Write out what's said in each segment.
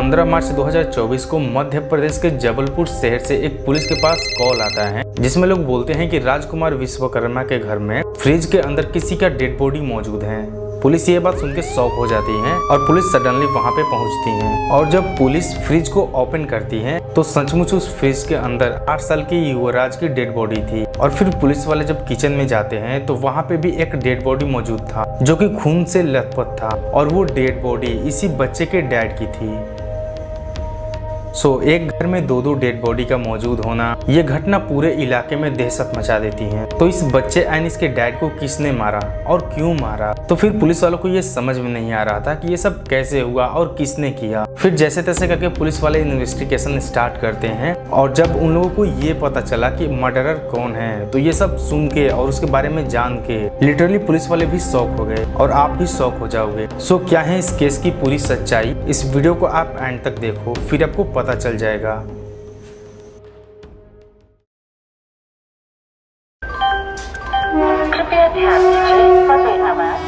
15 मार्च 2024 को मध्य प्रदेश के जबलपुर शहर से एक पुलिस के पास कॉल आता है जिसमें लोग बोलते हैं कि राजकुमार विश्वकर्मा के घर में फ्रिज के अंदर किसी का डेड बॉडी मौजूद है। पुलिस ये बात सुन के शॉक हो जाती है और पुलिस सडनली वहां पे पहुंचती है और जब पुलिस फ्रिज को ओपन करती है तो सचमुच उस फ्रिज के अंदर 8 साल के युवराज की डेड बॉडी थी। और फिर पुलिस वाले जब किचन में जाते हैं तो वहां पे भी एक डेड बॉडी मौजूद था जो कि खून से लथपथ था और वो डेड बॉडी इसी बच्चे के डैड की थी। एक घर में दो डेड बॉडी का मौजूद होना, ये घटना पूरे इलाके में दहशत मचा देती है। तो इस बच्चे एंड इसके डैड को किसने मारा और क्यों मारा? तो फिर पुलिस वालों को ये समझ में नहीं आ रहा था कि ये सब कैसे हुआ और किसने किया। फिर जैसे तैसे करके पुलिस वाले इन्वेस्टिगेशन स्टार्ट करते हैं और जब उन लोगों को ये पता चला कि मर्डरर कौन है तो ये सब सुन के और उसके बारे में जान के लिटरली पुलिस वाले भी शॉक हो गए और आप भी शॉक हो जाओगे। क्या है इस केस की पूरी सच्चाई? इस वीडियो को आप एंड तक देखो, फिर आपको पता चल जाएगा। कृपया ध्यान दीजिए, पते आवाज।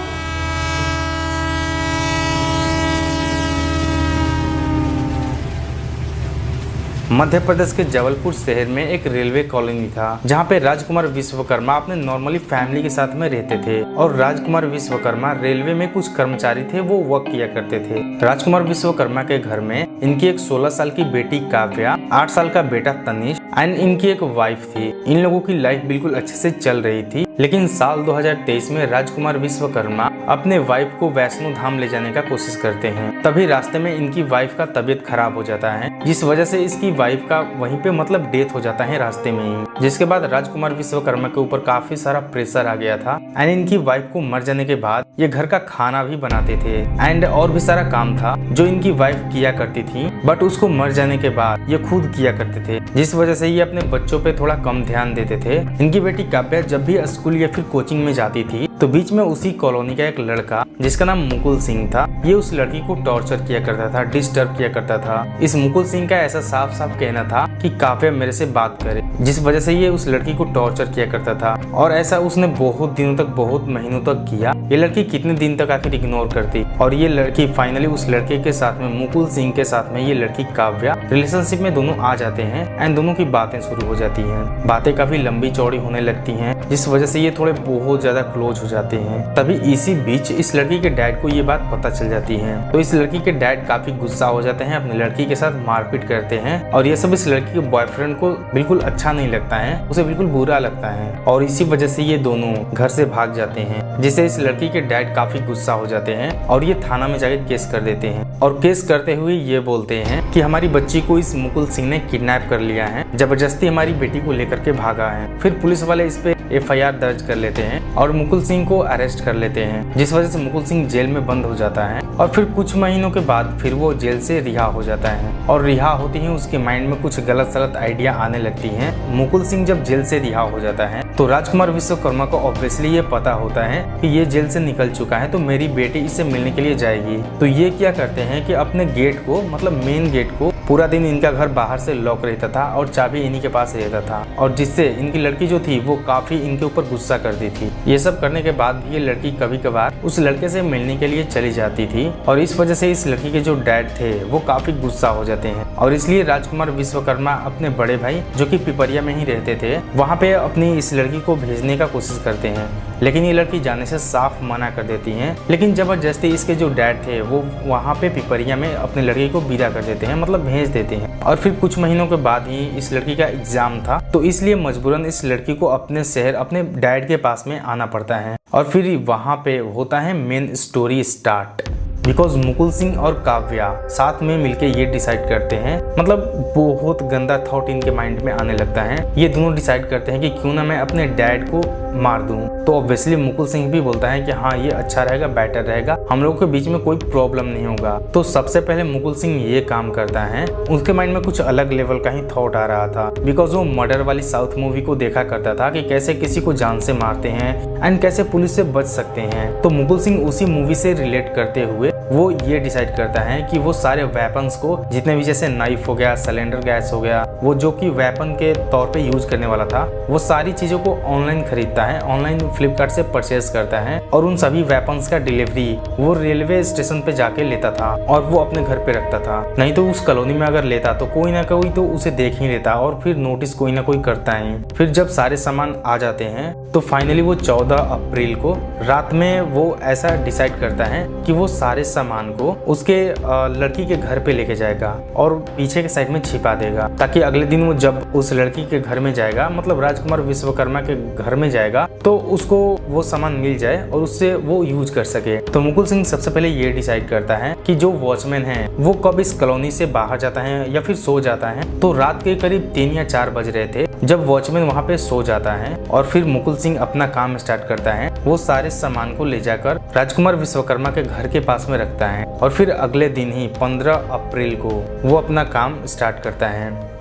मध्य प्रदेश के जबलपुर शहर में एक रेलवे कॉलोनी था जहाँ पे राजकुमार विश्वकर्मा अपने नॉर्मली फैमिली के साथ में रहते थे। और राजकुमार विश्वकर्मा रेलवे में कुछ कर्मचारी थे, वो वर्क किया करते थे। राजकुमार विश्वकर्मा के घर में इनकी एक 16 साल की बेटी काव्या, 8 साल का बेटा तनिष एंड इनकी एक वाइफ थी। इन लोगों की लाइफ बिल्कुल अच्छे से चल रही थी। लेकिन साल 2023 में राजकुमार विश्वकर्मा अपने वाइफ को वैष्णो धाम ले जाने का कोशिश करते हैं। तभी रास्ते में इनकी वाइफ का तबीयत खराब हो जाता है जिस वजह से इसकी वाइफ का वहीं पे मतलब डेथ हो जाता है रास्ते में ही। जिसके बाद राजकुमार विश्वकर्मा के ऊपर काफी सारा प्रेशर आ गया था एंड इनकी वाइफ को मर जाने के बाद ये घर का खाना भी बनाते थे एंड और भी सारा काम था जो इनकी वाइफ किया करती थी, बट उसको मर जाने के बाद ये खुद किया करते थे जिस वजह से ये अपने बच्चों पे थोड़ा कम ध्यान देते थे। इनकी बेटी काव्या जब भी स्कूल या फिर कोचिंग में जाती थी तो बीच में उसी कॉलोनी का एक लड़का जिसका नाम मुकुल सिंह था, ये उस लड़की को टॉर्चर किया करता था, डिस्टर्ब किया करता था। इस मुकुल सिंह का ऐसा साफ साफ कहना था कि काव्या मेरे से बात करे, जिस वजह से ये उस लड़की को टॉर्चर किया करता था। और ऐसा उसने बहुत दिनों तक, बहुत महीनों तक किया। ये लड़की कितने दिन तक आखिर इग्नोर करती और ये लड़की फाइनली उस लड़के के साथ में, मुकुल सिंह के साथ में, ये लड़की काव्या रिलेशनशिप में दोनों आ जाते हैं एंड दोनों की बातें शुरू हो जाती हैं। बातें काफी लंबी चौड़ी होने लगती हैं जिस वजह से ये थोड़े बहुत ज्यादा क्लोज हो जाते हैं। तभी इसी बीच इस लड़की के डैड को ये बात पता चल जाती है तो इस लड़की के डैड काफी गुस्सा हो जाते हैं, अपनी लड़की के साथ मारपीट करते हैं और ये सब इस लड़की के बॉयफ्रेंड को बिल्कुल अच्छा नहीं लगता है, उसे बिल्कुल बुरा लगता है और इसी वजह से ये दोनों घर से भाग जाते हैं, जिससे इस लड़की के डैड काफी गुस्सा हो जाते हैं और ये थाना में जाके केस कर देते हैं। और केस करते हुए ये बोलते हैं कि हमारी बच्ची को इस मुकुल सिंह ने किडनैप कर लिया है, जबरदस्ती हमारी बेटी को लेकर के भागा है। फिर पुलिस वाले इस पे FIR दर्ज कर लेते हैं और मुकुल सिंह को अरेस्ट कर लेते हैं, जिस वजह से मुकुल सिंह जेल में बंद हो जाता है। और फिर कुछ महीनों के बाद फिर वो जेल से रिहा हो जाता है और रिहा होते ही उसके माइंड में कुछ गलत सलत आइडिया आने लगती हैं। मुकुल सिंह जब जेल से रिहा हो जाता है तो राजकुमार विश्वकर्मा को ऑब्वियसली ये पता होता है कि ये जेल से निकल चुका है तो मेरी बेटी इससे मिलने के लिए जाएगी। तो ये क्या करते हैं कि अपने गेट को, मतलब मेन गेट को, पूरा दिन इनका घर बाहर से लॉक रहता था और चाबी इन्हीं के पास रहता था और जिससे इनकी लड़की जो थी वो काफी इनके ऊपर गुस्सा करती थी। ये सब करने के बाद भी ये लड़की कभी कभार उस लड़के से मिलने के लिए चली जाती थी और इस वजह से इस लड़की के जो डैड थे वो काफी गुस्सा हो जाते हैं और इसलिए राजकुमार विश्वकर्मा अपने बड़े भाई जो कि पिपरिया में ही रहते थे वहाँ पे अपनी इस लड़की को भेजने का कोशिश करते हैं, लेकिन ये लड़की जाने से साफ मना कर देती है। लेकिन जबरदस्ती इसके जो डैड थे वो वहाँ पे पिपरिया में अपने लड़की को विदा कर देते हैं, मतलब भेज देते हैं। और फिर कुछ महीनों के बाद ही इस लड़की का एग्जाम था तो इसलिए मजबूरन इस लड़की को अपने शहर, अपने डैड के पास में आना पड़ता है। और फिर वहाँ पे होता है main story start, because Mukul Singh और काव्या साथ में मिलके ये डिसाइड करते हैं, मतलब बहुत गंदा थॉट इनके माइंड में आने लगता है। ये दोनों डिसाइड करते हैं कि क्यों ना मैं अपने डैड को मार दूं। तो ऑब्वियसली मुकुल सिंह भी बोलता है कि हाँ ये अच्छा रहेगा, बेटर रहेगा, हम लोगों के बीच में कोई प्रॉब्लम नहीं होगा। तो सबसे पहले मुकुल सिंह ये काम करता है, उसके माइंड में कुछ अलग लेवल का ही थॉट आ रहा था, बिकॉज वो मर्डर वाली साउथ मूवी को देखा करता था कि कैसे किसी को जान से मारते हैं एंड कैसे पुलिस से बच सकते हैं। तो मुकुल सिंह उसी मूवी से रिलेट करते हुए वो ये डिसाइड करता है कि वो सारे वेपन्स को, जितने भी जैसे नाइफ हो गया, सिलेंडर गैस हो गया, वो जो कि वेपन के तौर पे यूज करने वाला था, वो सारी चीजों को ऑनलाइन खरीदता है, ऑनलाइन फ्लिपकार्ट से परचेज करता है और उन सभी वेपन्स का डिलीवरी वो रेलवे स्टेशन पे जाके लेता था और वो अपने घर पे रखता था। नहीं तो उस कॉलोनी में अगर लेता तो कोई ना कोई तो उसे देख ही लेता और फिर नोटिस कोई ना कोई करता है। फिर जब सारे सामान आ जाते हैं तो फाइनली वो 14 अप्रैल को रात में वो ऐसा डिसाइड करता है कि वो सारे सामान को उसके लड़की के घर पे लेके जाएगा और पीछे के साइड में छिपा देगा, ताकि अगले दिन वो जब उस लड़की के घर में जाएगा, मतलब राजकुमार विश्वकर्मा के घर में जाएगा, तो उसको वो सामान मिल जाए और उससे वो यूज कर सके। तो मुकुल सिंह सबसे पहले ये डिसाइड करता है कि जो वॉचमैन है वो कब इस कॉलोनी से बाहर जाता है या फिर सो जाता है। तो रात के करीब 3 या 4 बज रहे थे जब वॉचमैन वहाँ पे सो जाता है और फिर मुकुल सिंह अपना काम स्टार्ट करता है। वो सारे सामान को ले जाकर राजकुमार विश्वकर्मा के घर के पास में रखता है और फिर अगले दिन ही 15 अप्रैल को वो अपना काम स्टार्ट करता है।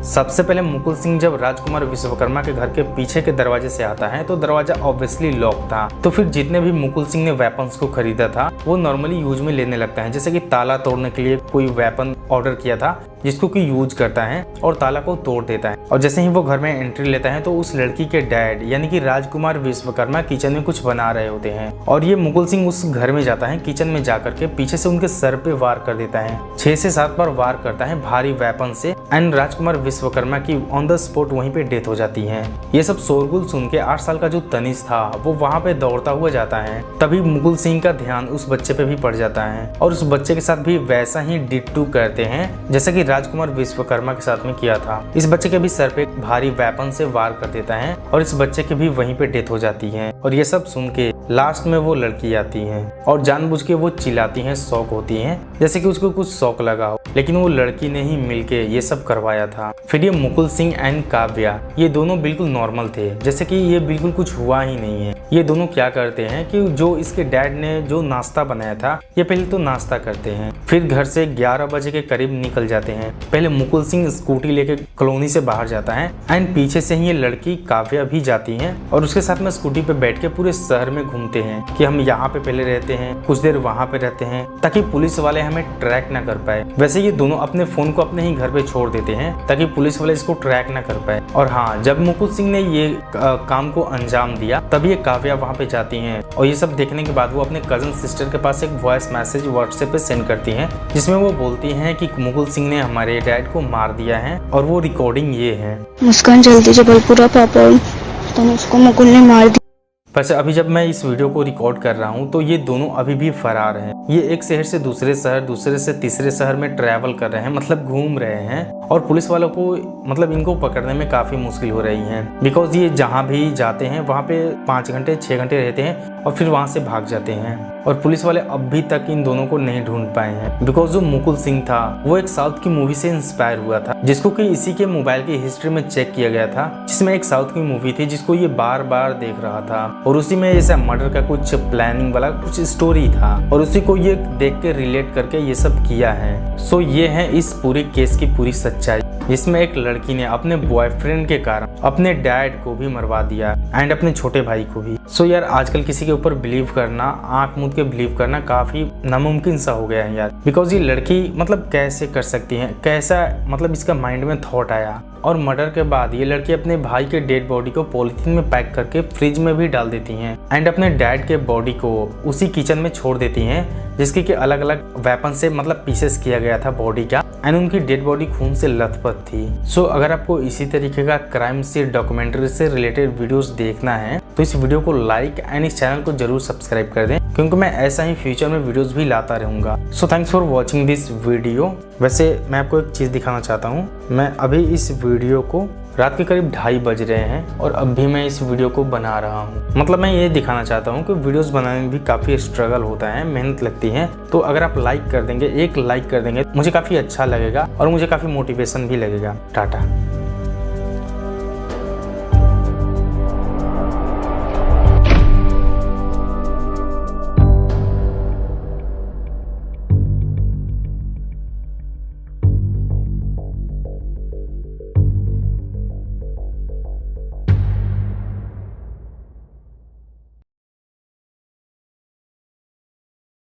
सबसे पहले मुकुल सिंह जब राजकुमार विश्वकर्मा के घर के पीछे के दरवाजे से आता है तो दरवाजा ऑब्वियसली लॉक था। तो फिर जितने भी मुकुल सिंह ने वेपन्स को खरीदा था वो नॉर्मली यूज में लेने लगता है, जैसे कि ताला तोड़ने के लिए कोई वेपन ऑर्डर किया था जिसको कि यूज करता है और ताला को तोड़ देता है। और जैसे ही वो घर में एंट्री लेता है तो उस लड़की के डैड यानी कि राजकुमार विश्वकर्मा किचन में कुछ बना रहे होते हैं और ये मुकुल सिंह उस घर में जाता है, किचन में जाकर के पीछे से उनके सर पे वार कर देता है। 6 से 7 बार वार करता है भारी वेपन से एंड राजकुमार विश्वकर्मा की ऑन द स्पॉट वहीं पे डेथ हो जाती है। ये सब शोरगुल सुन के 8 साल का जो तनिष था वो वहाँ पे दौड़ता हुआ जाता है। तभी मुकुल सिंह का ध्यान उस बच्चे पे भी पड़ जाता है और उस बच्चे के साथ भी वैसा ही डिट्टू करते हैं जैसा कि राजकुमार विश्वकर्मा के साथ में किया था। इस बच्चे के भी सर पे भारी वेपन से वार कर देता है और इस बच्चे की भी वहीं पे डेथ हो जाती है। और ये सब सुन के लास्ट में वो लड़की आती है और जानबूझ के वो चिल्लाती है, शौक होती है जैसे कि उसको कुछ शौक लगा हो, लेकिन वो लड़की ने ही मिलके ये सब करवाया था। फिर ये मुकुल सिंह एंड काव्या ये दोनों बिल्कुल नॉर्मल थे, जैसे कि ये बिल्कुल कुछ हुआ ही नहीं है। ये दोनों क्या करते हैं कि जो इसके डैड ने जो नाश्ता बनाया था ये पहले तो नाश्ता करते हैं, फिर घर से 11 बजे के करीब निकल जाते हैं। पहले मुकुल सिंह स्कूटी लेके कॉलोनी से बाहर जाता है एंड पीछे से ही ये लड़की काव्या भी जाती है और उसके साथ में स्कूटी पे बैठ के पूरे शहर में घूमते हैं कि हम यहाँ पे पहले रहते हैं, कुछ देर वहाँ पे रहते हैं, ताकि पुलिस वाले हमें ट्रैक ना कर पाए। वैसे ये दोनों अपने फोन को अपने ही घर पे छोड़ देते हैं ताकि पुलिस वाले इसको ट्रैक ना कर पाए। और हाँ, जब मुकुल सिंह ने ये काम को अंजाम दिया तब ये काव्या वहाँ पे जाती हैं और ये सब देखने के बाद वो अपने कजन सिस्टर के पास एक वॉइस मैसेज व्हाट्सएप पे सेंड करती हैं जिसमें वो बोलती हैं कि मुकुल सिंह ने हमारे डैड को मार दिया है और वो रिकॉर्डिंग ये है। मुस्कान जल्दी जबलपुरा पापा, तो उसको मुकुल ने मार दिया। वैसे अभी जब मैं इस वीडियो को रिकॉर्ड कर रहा हूँ तो ये दोनों अभी भी फरार हैं। ये एक शहर से दूसरे शहर, दूसरे से तीसरे शहर में ट्रैवल कर रहे हैं, मतलब घूम रहे हैं और पुलिस वालों को मतलब इनको पकड़ने में काफी मुश्किल हो रही है बिकॉज ये जहाँ भी जाते हैं वहाँ पे 5 घंटे 6 घंटे रहते हैं और फिर वहाँ से भाग जाते हैं और पुलिस वाले अभी तक इन दोनों को नहीं ढूंढ पाए हैं। बिकॉज जो मुकुल सिंह था वो एक साउथ की मूवी से इंस्पायर हुआ था जिसको कि इसी के मोबाइल की हिस्ट्री में चेक किया गया था, जिसमें एक साउथ की मूवी थी जिसको ये बार बार देख रहा था और उसी में ऐसा मर्डर का कुछ प्लानिंग वाला कुछ स्टोरी था और उसी को ये देख के रिलेट करके ये सब किया है। सो ये है इस पूरी केस की पूरी सच्चाई, जिसमें एक लड़की ने अपने बॉयफ्रेंड के कारण अपने डैड को भी मरवा दिया एंड अपने छोटे भाई को भी। सो यार आजकल किसी के ऊपर बिलीव करना, आंख मूंद के बिलीव करना काफी नामुमकिन सा हो गया है यार। बिकॉज ये लड़की मतलब कैसे कर सकती है, कैसा मतलब इसका माइंड में थॉट आया। और मर्डर के बाद ये लड़की अपने भाई के डेड बॉडी को पॉलिथीन में पैक करके फ्रिज में भी डाल देती हैं एंड अपने डैड के बॉडी को उसी किचन में छोड़ देती हैं जिसके कि अलग अलग वेपन से मतलब पीसेस किया गया था बॉडी का एंड उनकी डेड बॉडी खून से लथपथ थी। सो अगर आपको इसी तरीके का क्राइम से डॉक्यूमेंट्री से रिलेटेड वीडियोस देखना है तो इस वीडियो को लाइक एंड इस चैनल को जरूर सब्सक्राइब कर दें क्योंकि मैं ऐसा ही फ्यूचर में वीडियोस भी लाता रहूंगा। So thanks for watching this video. वैसे मैं आपको एक चीज़ दिखाना चाहता हूँ, मैं अभी इस वीडियो को रात के करीब 2:30 बज रहे हैं और अब भी मैं इस वीडियो को बना रहा हूँ। मतलब मैं ये दिखाना चाहता हूँ कि वीडियोस बनाने में भी काफ़ी स्ट्रगल होता है, मेहनत लगती है। तो अगर आप लाइक कर देंगे, एक लाइक कर देंगे, मुझे काफ़ी अच्छा लगेगा और मुझे काफ़ी मोटिवेशन भी लगेगा। टाटा।